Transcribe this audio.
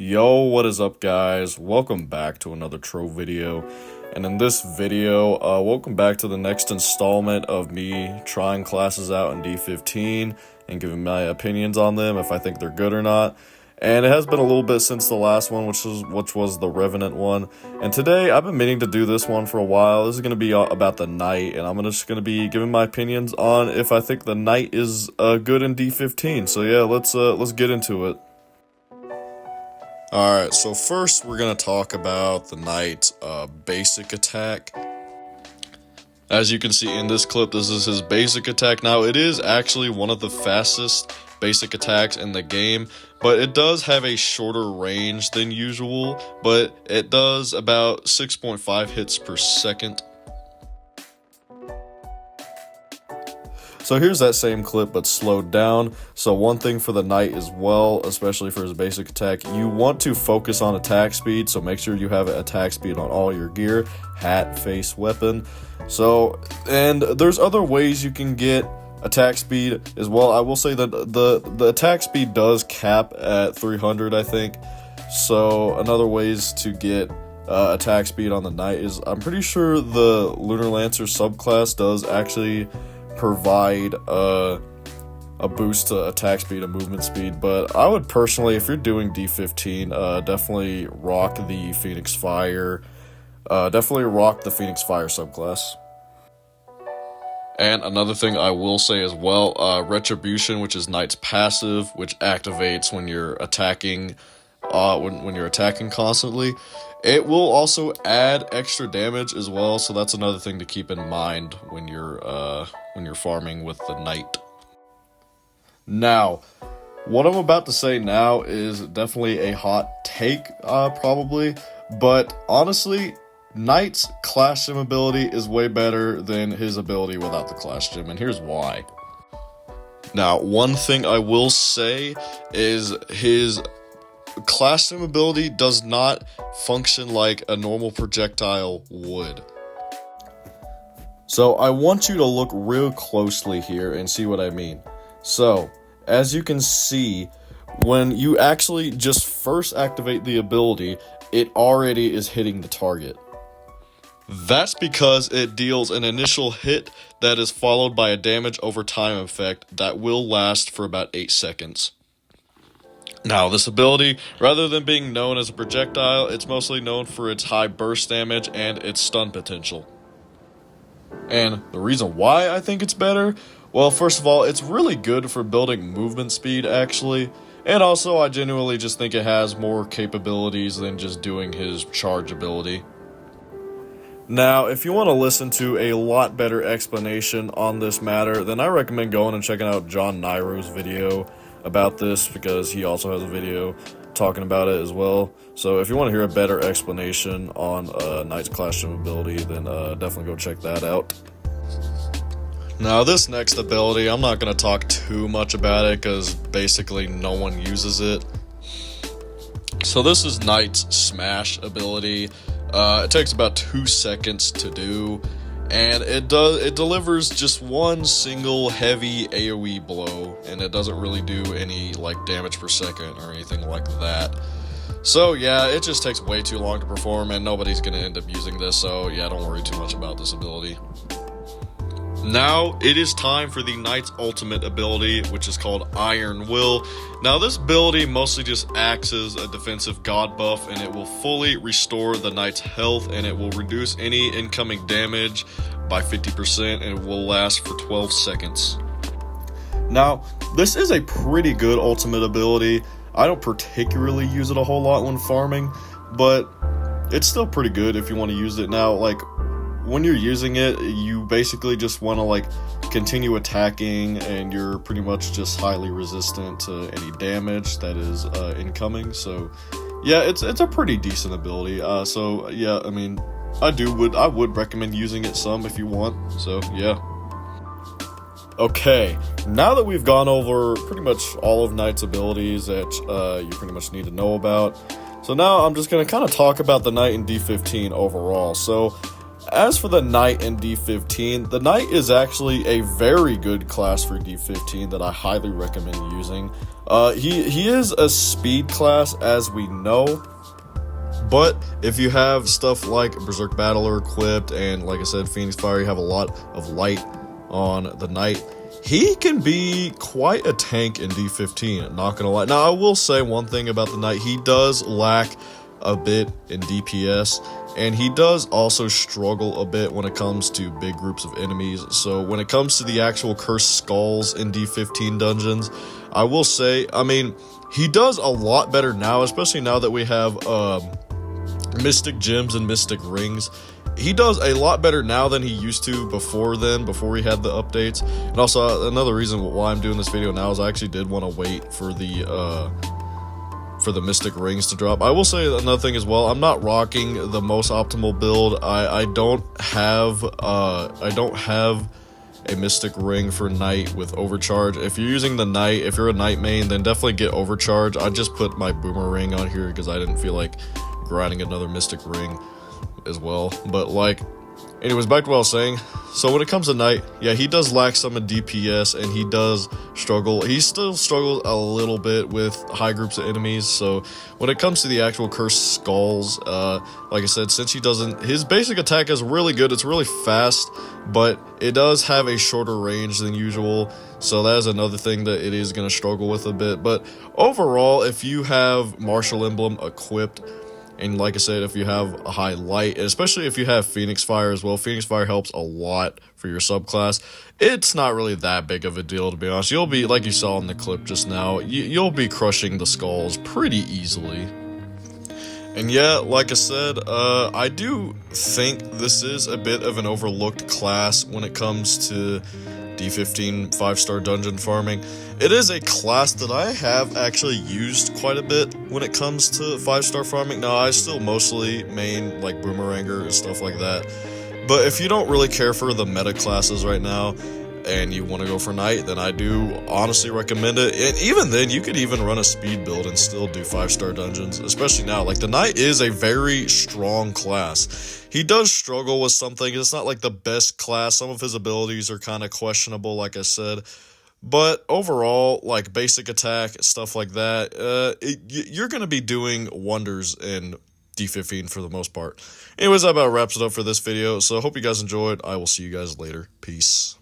Yo, what is up, guys? Welcome back to another Tro video. And in this video, welcome back to the next installment of me trying classes out in D15 and giving my opinions on them, if I think they're good or not. And it has been a little bit since the last one, which was the Revenant one. And today, I've been meaning to do this one for a while. This is going to be about the Knight, and I'm just going to be giving my opinions on if I think the Knight is good in D15. So yeah, let's get into it. Alright, so first we're going to talk about the Knight's basic attack. As you can see in this clip, this is his basic attack. Now, it is actually one of the fastest basic attacks in the game, but it does have a shorter range than usual, but it does about 6.5 hits per second. So here's that same clip, but slowed down. So one thing for the Knight as well, especially for his basic attack, you want to focus on attack speed, so make sure you have attack speed on all your gear, hat, face, weapon. So, and there's other ways you can get attack speed as well. I will say that the attack speed does cap at 300, I think. So another ways to get attack speed on the Knight is, I'm pretty sure the Lunar Lancer subclass does actually provide a boost to attack speed and movement speed, but I would personally, if you're doing D15, definitely rock the Phoenix Fire. Definitely rock the Phoenix Fire subclass. And another thing I will say as well, Retribution, which is Knight's passive, which activates when you're attacking, when you're attacking constantly. It will also add extra damage as well, so that's another thing to keep in mind when you're farming with the Knight. Now, what I'm about to say now is definitely a hot take, probably, but honestly, Knight's Clash Gem ability is way better than his ability without the Clash Gem, and here's why. Now, one thing I will say is his Clash Gem ability does not function like a normal projectile would. So I want you to look real closely here and see what I mean. So, as you can see, when you actually just first activate the ability, it already is hitting the target. That's because it deals an initial hit that is followed by a damage over time effect that will last for about 8 seconds. Now, this ability, rather than being known as a projectile, it's mostly known for its high burst damage and its stun potential. And the reason why I think it's better, well, first of all, it's really good for building movement speed, actually. And also, I genuinely just think it has more capabilities than just doing his charge ability. Now, if you want to listen to a lot better explanation on this matter, then I recommend going and checking out John Nairo's video about this, because he also has a video talking about it as well. So if you want to hear a better explanation on Knight's Clash Gem ability, then definitely go check that out. Now, this next ability, I'm not going to talk too much about it because basically no one uses it. So this is Knight's Smash ability. It takes about 2 seconds to do, and it delivers just one single heavy AoE blow, and it doesn't really do any like damage per second or anything like that. So yeah, it just takes way too long to perform, and nobody's gonna end up using this, so yeah, don't worry too much about this ability. Now, it is time for the Knight's ultimate ability, which is called Iron Will. Now, this ability mostly just acts as a defensive god buff, and it will fully restore the Knight's health, and it will reduce any incoming damage by 50%, and it will last for 12 seconds. Now, this is a pretty good ultimate ability. I don't particularly use it a whole lot when farming, but it's still pretty good if you want to use it. Now, like, when you're using it, you basically just want to like continue attacking, and you're pretty much just highly resistant to any damage that is incoming. So yeah, it's a pretty decent ability. So yeah, I mean, I would recommend using it some if you want. So yeah. Okay, now that we've gone over pretty much all of Knight's abilities that you pretty much need to know about, so now I'm just going to kind of talk about the Knight in D15 overall. So As for the Knight in D15, the Knight is actually a very good class for D15 that I highly recommend using. He is a speed class, as we know, but if you have stuff like Berserk Battler equipped, and like I said, Phoenix Fire, you have a lot of light on the Knight, he can be quite a tank in D15, not gonna lie. Now, I will say one thing about the Knight: he does lack a bit in DPS, and he does also struggle a bit when it comes to big groups of enemies. So when it comes to the actual Cursed Skulls in D15 dungeons, I will say, I mean, he does a lot better now, especially now that we have Mystic Gems and Mystic Rings. He does a lot better now than he used to before we had the updates. And also, another reason why I'm doing this video now is I actually did want to wait for the Mystic Rings to drop. I will say another thing as well: I'm not rocking the most optimal build. I don't have a Mystic Ring for Knight with Overcharge. If you're using the Knight, if you're a Knight main, then definitely get Overcharge. I just put my Boomerang on here because I didn't feel like grinding another Mystic Ring as well. But like, anyways, back to what I was saying. So when it comes to Knight, yeah, he does lack some in DPS, and he does struggle. He still struggles a little bit with high groups of enemies. So when it comes to the actual Cursed Skulls, like I said, since he doesn't, his basic attack is really good. It's really fast, but it does have a shorter range than usual. So that is another thing that it is going to struggle with a bit. But overall, if you have Martial Emblem equipped, and like I said, if you have a high light, especially if you have Phoenix Fire as well, Phoenix Fire helps a lot for your subclass. It's not really that big of a deal, to be honest. You'll be, like you saw in the clip just now, you'll be crushing the skulls pretty easily. And yeah, like I said, I do think this is a bit of an overlooked class when it comes to D15 5-star dungeon farming. It is a class that I have actually used quite a bit when it comes to 5-star farming. Now, I still mostly main like Boomeranger and stuff like that. But if you don't really care for the meta classes right now, and you want to go for Knight, then I do honestly recommend it. And even then, you could even run a speed build and still do 5-star dungeons, especially now. Like, the Knight is a very strong class. He does struggle with something. It's not like the best class. Some of his abilities are kind of questionable, like I said. But overall, like basic attack, stuff like that, you're going to be doing wonders in D15 for the most part. Anyways, that about wraps it up for this video. So I hope you guys enjoyed. I will see you guys later. Peace.